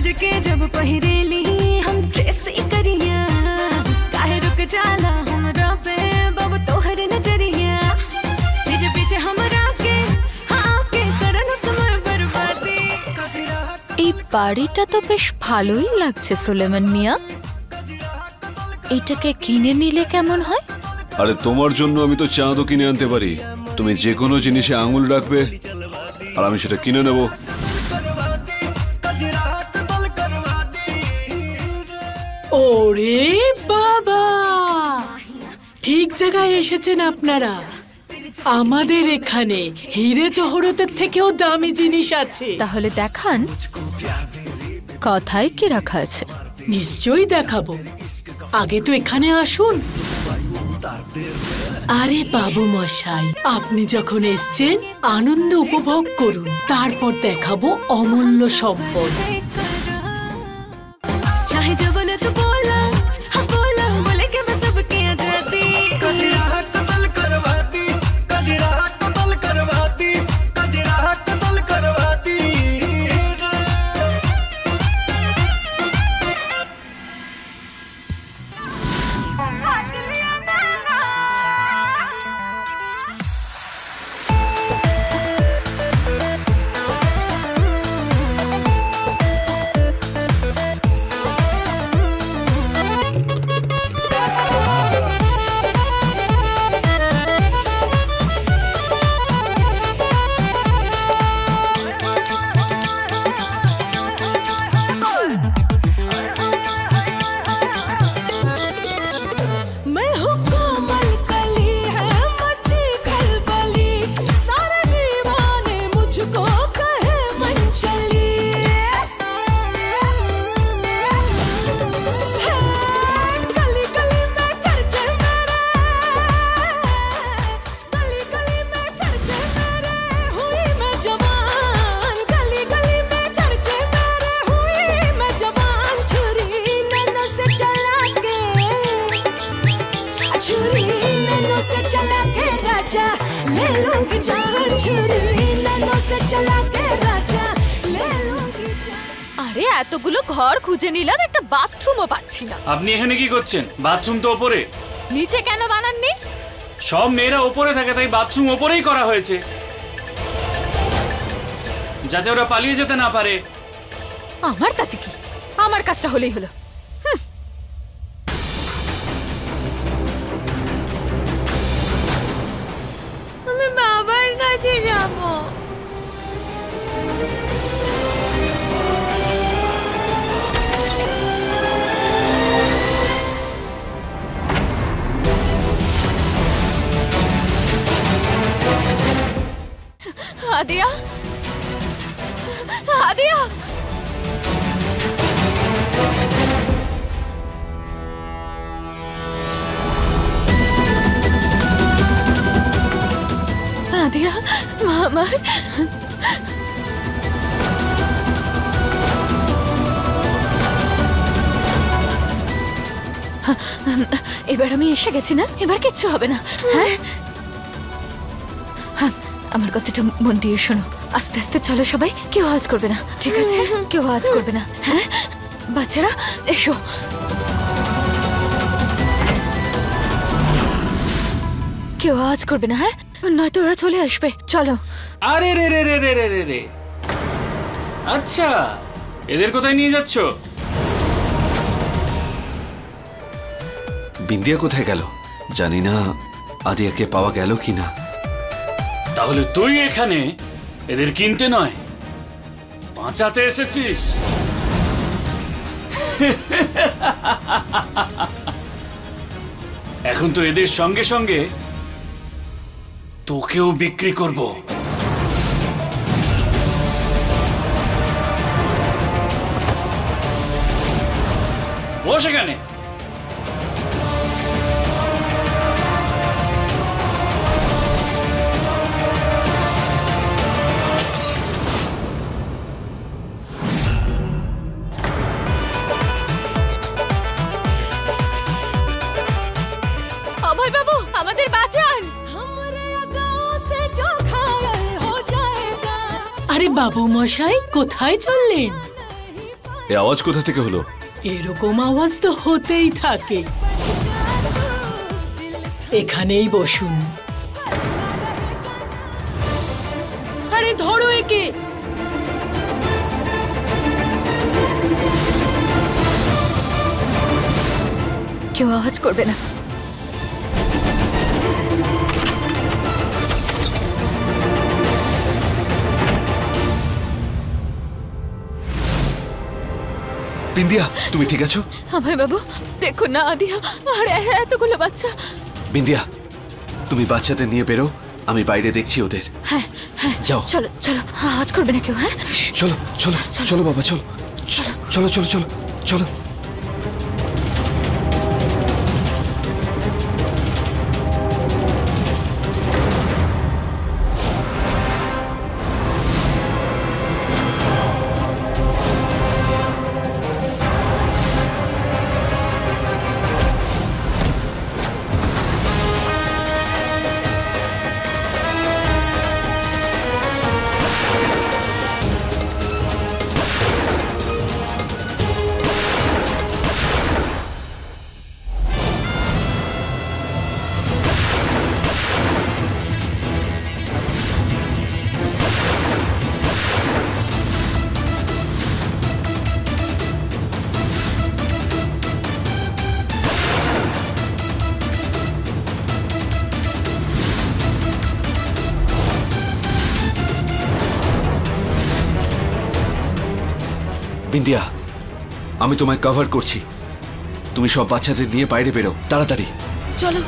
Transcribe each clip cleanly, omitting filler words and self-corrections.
सज के जब पहिरेली हम ड्रेसी करिया काहे रुक जाला हमरा पे बाबू तोहर नजरिया पीछे पीछे हमरा के हाँ के करन समय बर्बादी। এই বাড়িটা তো বেশ ভালোই লাগছে সুলেমান মিয়া, এটাকে কিনে নিলে কেমন হয়? আরে তোমার জন্য আমি তো চাঁদও কিনে আনতে পারি, তুমি যে কোনো জিনিসে আঙুল রাখবে আর আমি সেটা কিনে নেব। ওরে বাবা, ঠিক জায়গায় এসেছেন আপনারা। আমাদের এখানে হিরে জহরতের থেকেও দামি জিনিস আছে। তাহলে দেখান কথায় কি রাখা আছে। নিশ্চয়ই দেখাবো, আগে তো এখানে আসুন। আরে বাবু মশাই, আপনি যখন এসছেন আনন্দ উপভোগ করুন, তারপর দেখাবো অমূল্য সম্পদ। चाहे जो बोले तो बोला, हाँ बोला बोले के मैं सब किया जाती। कजरा कतल करवा दी, कजरा कतल करवा दी, कजरा कतल करवा दी। আরে এতগুলো ঘর খুঁজে নিলাম, একটা বাথরুমও পাচ্ছি না। আপনি এখানে কি করছেন? বাথরুম তো ওপরে। নিচে কেন বানাননি? সব মেয়েরা ওপরে থাকে, তাই বাথরুম ওপরেই করা হয়েছে, যাতে ওরা পালিয়ে যেতে না পারে। আমার তাতে কি, আমার কাজটা হলেই হলো। আমি বাবার কাছে যাব। আদিয়া, আদিয়া, আদিয়া, মা আমার। এবার আমি এসে গেছি না, এবার কিচ্ছু হবে না। হ্যাঁ হ্যাঁ, আমার কথাটা মন দিয়ে শোনো। আস্তে আস্তে চলো সবাই, কেউ আওয়াজ করবে না, ঠিক আছে? কেউ আওয়াজ করবে না। হ্যাঁ বাচ্চারা এসো। কেউ আওয়াজ করবে না, হ্যাঁ, নয়তো ওরা চলে আসবে। চলো। আরে রে রে রে রে রে রে রে, আচ্ছা এদের কোথায় নিয়ে যাচ্ছ? বিন্দিয়া কোথায় গেল জানি না, আদিয়াকে পাওয়া গেল কিনা। তাহলে তুই এখানে এদের কিনতে নয়, বাঁচাতে এসেছিস। এখন তো এদের সঙ্গে সঙ্গে তোকেও বিক্রি করব। বস এখানে। অভয় বাবু, আমাদের বাঁচান। আরে বাবু মশাই, কোথায় চললেন? এই আওয়াজ কোথা থেকে হলো? এরকম আওয়াজ তো হতেই থাকে। এখানেই বসুন। আরে ধরো একে। কেউ আওয়াজ করবে না। বিন্দিয়া, তুমি ঠিক আছো? আমায় বাবু দেখো না, আদিয়া আর এতগুলো বাচ্চা। বিন্দিয়া, তুমি বাচ্চাদের নিয়ে বেরো, আমি বাইরে দেখছি ওদের। হ্যাঁ হ্যাঁ, যাও। চলো চলো, আওয়াজ করবে না কেউ। হ্যাঁ চলো চলো চলো বাবা, চলো চলো চলো চলো চলো। বিন্দিয়া, আমি তোমায় কভার করছি, তুমি সব বাচ্চাদের নিয়ে বাইরে বেরো তাড়াতাড়ি। চলো।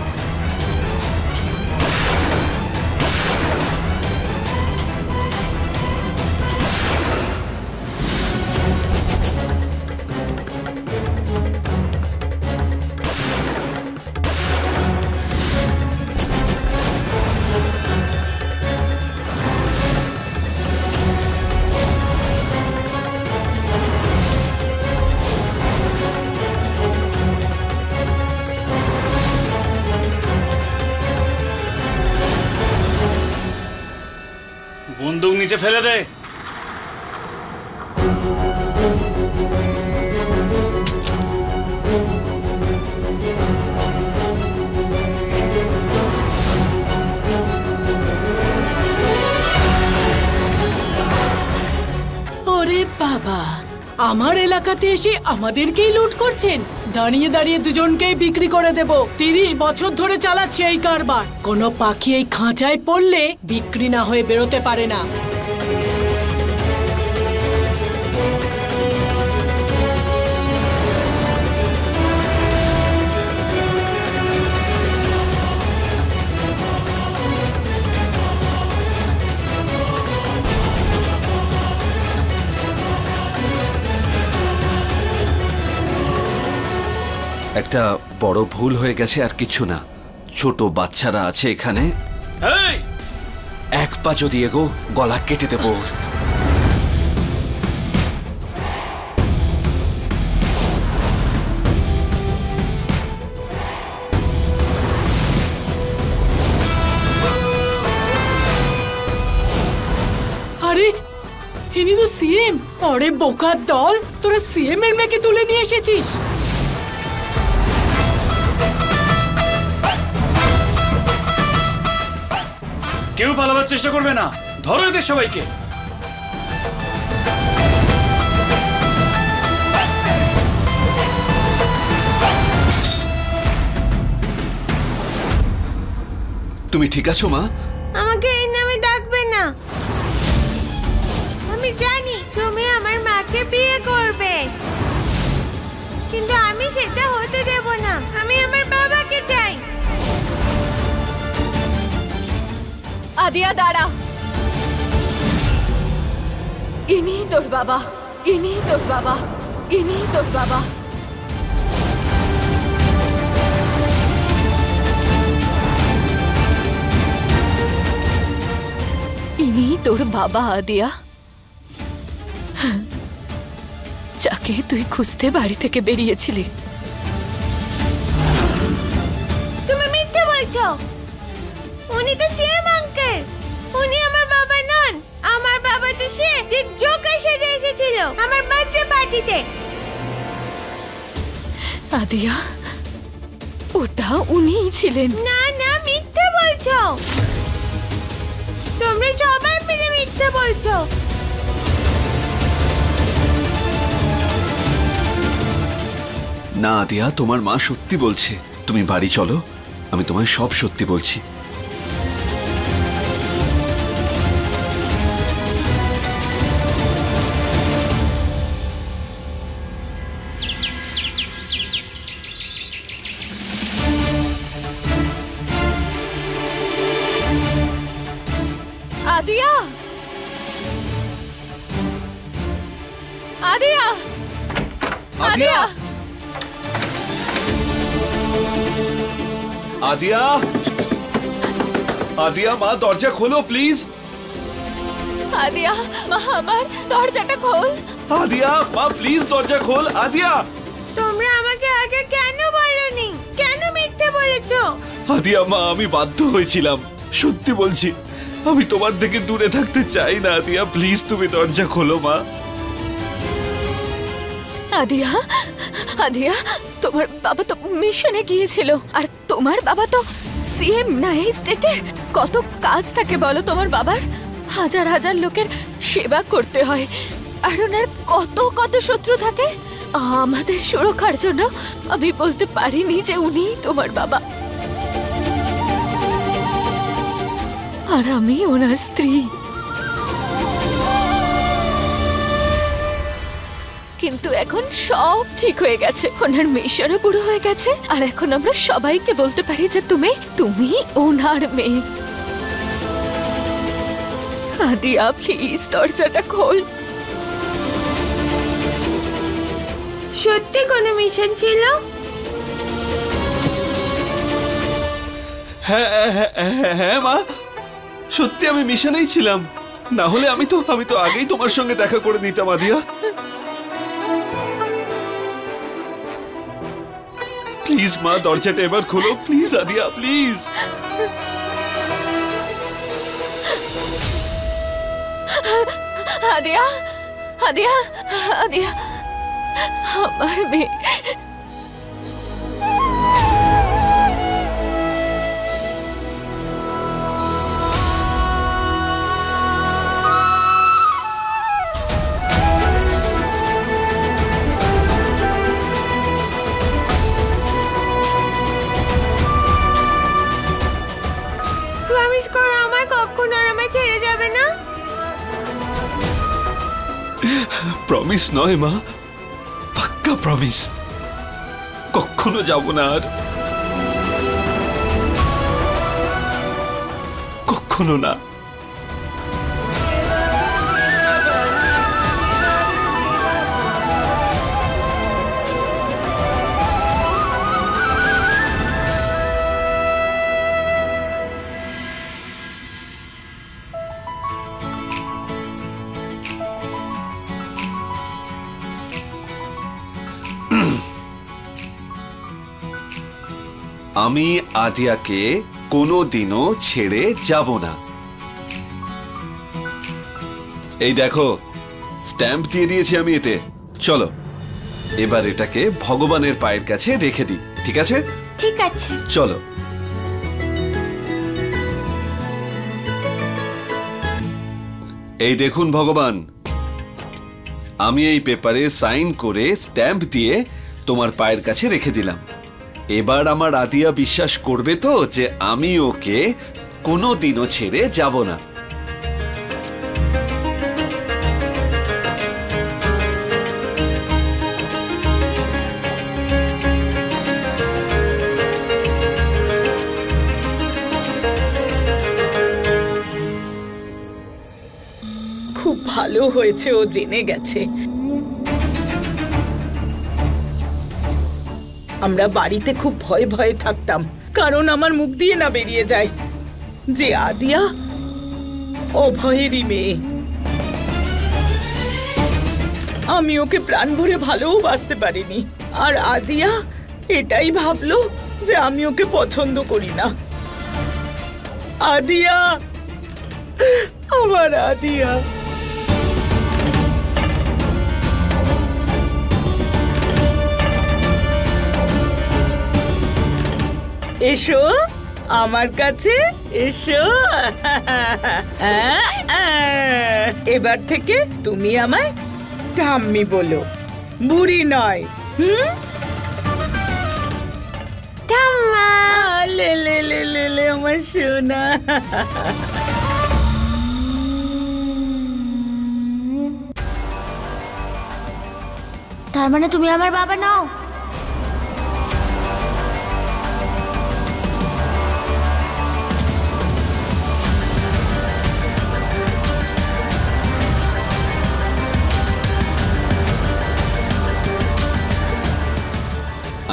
বন্দুক নিচে ফেলে দে। ওরে বাবা, আমার এলাকাতে এসে আমাদেরকেই লুট করছেন। দাঁড়িয়ে দাঁড়িয়ে দুজনকেই বিক্রি করে দেব। 30 বছর ধরে চালাচ্ছে এই কারবার। কোনো পাখি এই খাঁচায় পড়লে বিক্রি না হয়ে বেরোতে পারে না। একটা বড় ভুল হয়ে গেছে, আর কিছু না। ছোট বাচ্চারা আছে এখানে, এই, এক পা যদি এগো গলা কেটে দেবো। আরে ইনি তো সিএম। আরে বোকার দল, তোরা সিএম এর মেয়েকে তুলে নিয়ে এসেছিস। কেউ পালাবার চেষ্টা করবে না, ধরো এদের সবাইকে। তুমি ঠিক আছো মা? আমাকে এই নামে ডাকবে না। আমি জানি তুমি আমার মাকে বিয়ে করবে, কিন্তু আমি সেটা হতে দেব না। আমি আমার বাবাকে চাই। আদিয়া দাঁড়া। ইনি তোর বাবা, ইনি তোর বাবা, ইনি তোর বাবা। ইনি তোর বাবা আদিয়া, যাকে তুই খুঁজতে বাড়ি থেকে বেরিয়েছিলি। তুমি মিথ্যে বলছো। উনি তো সিএম আঙ্কেল, উনি আমার বাবা নন। আমার বাবা তো তো সে যে জোকার সেজে এসেছিল আমার বার্থডে পার্টিতে। আদিয়া, ওটা উনিই ছিলেন। না না, মিথ্যে বলছো, তোমরা সবাই মিলে মিথ্যে বলছো। না আদিয়া, তোমার মা সত্যি বলছে। তুমি বাড়ি চলো, আমি তোমায় সব সত্যি বলছি। আদিয়া, আদিয়া, আদিয়া, আদিয়া, আদিয়া মা দরজা খোলো প্লিজ। আদিয়া, মা আমার দরজাটা খোল। আদিয়া মা প্লিজ দরজা খোল। আদিয়া, তোমরা আমাকে আগে কেন বলনি? কেন মিথ্যে বলেছো? আদিয়া মা আমি বাধ্য হয়েছিলাম, সত্যি বলছি। আমি তোমার থেকে দূরে থাকতে চাই না আদিয়া, প্লিজ তুমি দরজা খোলো মা। আদিয়া, আদিয়া, তোমার বাবা তো মিশনে গিয়েছিল, আর তোমার বাবা তো সিএম না এই স্টেটের। কত কাজ থাকে বলো তোমার বাবার, হাজার হাজার লোকের সেবা করতে হয়, আর ওনার কত কত শত্রু থাকে। আমাদের সুরক্ষার জন্য আমি বলতে পারিনি যে উনি তোমার বাবা, আর আমি ওনার স্ত্রী। কিন্তু এখন সব ঠিক হয়ে গেছে, ওনার মেয়েরও বুড়ো হয়ে গেছে, আর এখন আমরা সবাইকে বলতে পারি যে তুমি ওনার মেয়ে। আদিয়া প্লিজ দরজাটা খোল। সত্যি কোনো মিশন ছিল? হ্যাঁ হ্যাঁ হ্যাঁ হ্যাঁ মা, সত্যি আমি মিশনেই ছিলাম, না হলে আমি তো আগেই তোমার সঙ্গে দেখা করে নিতাম আদিয়া। প্লিজ মা দরজাটা এবার খোলো প্লিজ আদিয়া, প্লিজ। আদিয়া, আদিয়া, আদিয়া, আমার মেয়ে। প্রমিস করো আমায় কখনো আর আমায় ছেড়ে যাবে না। প্রমিস নয় মা, পাক্কা প্রমিস, কখনো যাব না আর, কখনো না। আমি আদিয়াকে কোনোদিনও ছেড়ে যাব না। এই দেখো স্ট্যাম্প দিয়ে দিয়েছি আমি এতে। চলো এবার এটাকে ভগবানের পায়ের কাছে রেখে দিই, ঠিক আছে? ঠিক আছে চলো। এই দেখুন ভগবান, আমি এই পেপারে সাইন করে স্ট্যাম্প দিয়ে তোমার পায়ের কাছে রেখে দিলাম। এবার আমার আদিয়া বিশ্বাস করবে তো যে আমি ওকে কোনোদিনও ছেড়ে যাব না। খুব ভালো হয়েছে ও জেনে গেছে। আমরা বাড়িতে খুব ভয়ে ভয়ে থাকতাম, কারণ আমার মুখ দিয়ে না বেরিয়ে যায় যে আদিয়া অভয়েরই মেয়ে। আমি ওকে প্রাণ ভরে ভালোবাসতে পারিনি, আর আদিয়া এটাই ভাবলো যে আমি ওকে পছন্দ করি না। আদিয়া, আমার আদিয়া। এসো আমার কাছে, এসো। এবার থেকে তুমি আমায় ঠাম্মি বলো, বুড়ি নয়। ঠাম্মা। লে লে লে লে লে আমার সোনা। তার মানে তুমি আমার বাবা নাও?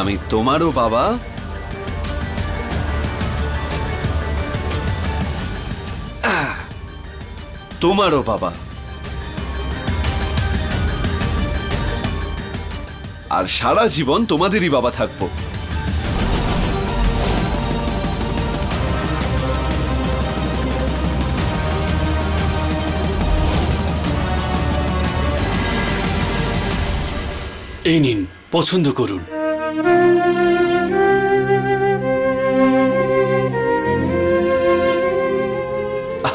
আমি তোমারও বাবা, তোমারও বাবা, আর সারা জীবন তোমাদেরই বাবা থাকবো। এই নিন, পছন্দ করুন।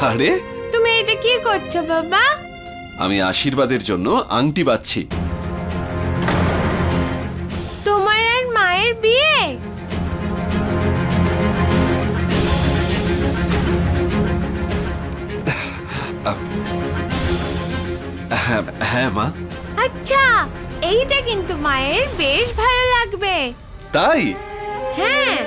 আরে তুমি এটা কি করছো বাবা? আমি আশীর্বাদের জন্য আংটি বাঁধছি। তোমার আর মায়ের বিয়ে? হ্যাঁ মা। আচ্ছা, এইটা কিন্তু মায়ের বেশ ভালো লাগবে। তাই? হ্যাঁ।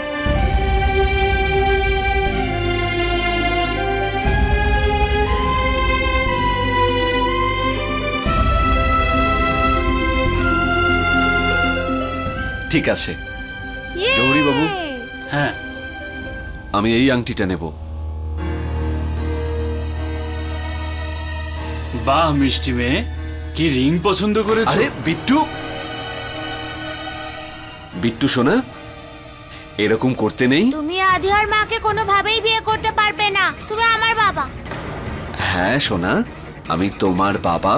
ঠিক আছে গৌরী বাবু, হ্যাঁ, আমি এই আংটিটা নেব। বাহ মিষ্টি মেয়ে, কি রিং পছন্দ করেছো? আরে বিট্টু, বিট্টু সোনা, এরকম করতে নেই। তুমি আদিয়ার মাকে কোনোভাবেই বিয়ে করতে পারবে না, তুমি আমার বাবা। হ্যাঁ সোনা, আমি তোমার বাবা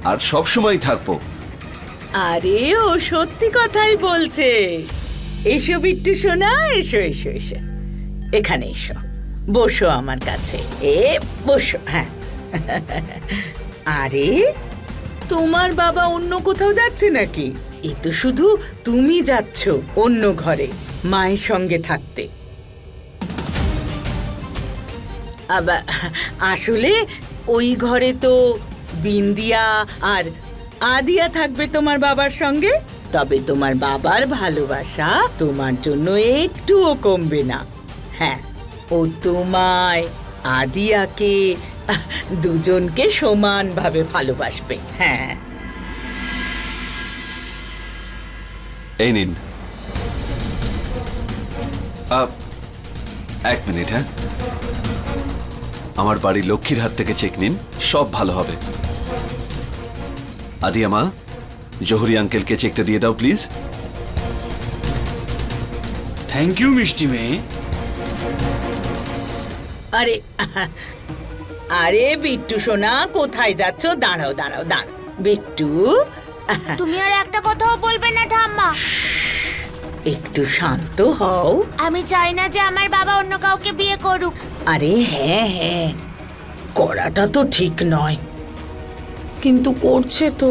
আর সব সময় থাকবো। আরে ও সত্যি কথাই বলছে। এসো বিট্টু সোনা, এসো এসো এসো, এখানে এসো, বসো আমার কাছে, বসো। হ্যাঁ, আরে তোমার বাবা অন্য কোথাও যাচ্ছে নাকি? এ তো শুধু তুমি যাচ্ছ অন্য ঘরে মায়ের সঙ্গে থাকতে। আবার আসলে ওই ঘরে তো বিন্দিয়া আর আদিয়া থাকবে তোমার বাবার সঙ্গে। তবে তোমার বাবার ভালোবাসা তোমার জন্য একটুও কমবে না। হ্যাঁ, ও তোমায় আদিয়াকে দুজনকে সমানভাবে ভালোবাসবে। হ্যাঁ, এই নিন। এক মিনিট। হ্যাঁ, আমার বাড়ির লক্ষ্মীর হাত থেকে চেক নিন, সব ভালো হবে। আদিয়া মা, জহুরি আঙ্কেলকে চেকটা দিয়ে দাও প্লিজ। থ্যাংক ইউ মিষ্টি মেয়ে। আরে আরে বিট্টু সোনা, কোথায় যাচ্ছ? দাঁড়াও দাঁড়াও দাঁড়াও বিট্টু। তুমি আর একটা কথাও বলবে না ঠাম্মা। একটু শান্ত হও। আমি চাই না যে আমার বাবা অন্য কাউকে বিয়ে করুক। আরে হ্যাঁ হ্যাঁ, করাটা তো ঠিক নয়, কিন্তু করছে তো।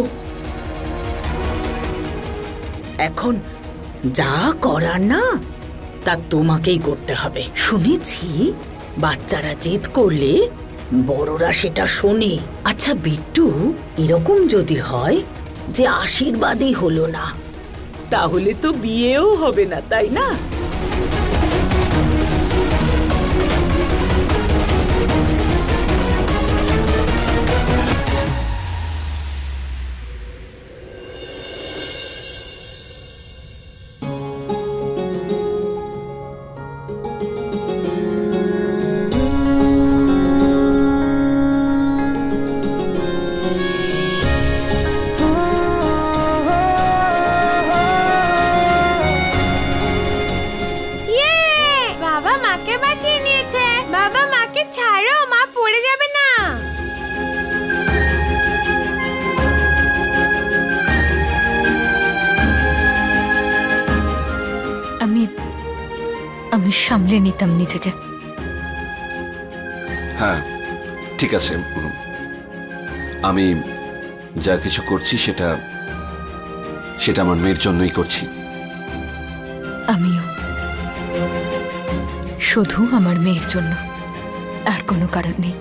এখন যা করার না তা তোমাকেই করতে হবে। শুনেছি বাচ্চারা জেদ করলে বড়রা সেটা শোনে। আচ্ছা বিট্টু, এরকম যদি হয় যে আশীর্বাদই হলো না, তাহলে তো বিয়েও হবে না, তাই না? আমি সামলে নিতাম নিজেকে। হ্যাঁ ঠিক আছে, আমি যা কিছু করছি সেটা সেটা আমার মেয়ের জন্যই করছি। আমিও শুধু আমার মেয়ের জন্য, আর কোনো কারণ নেই।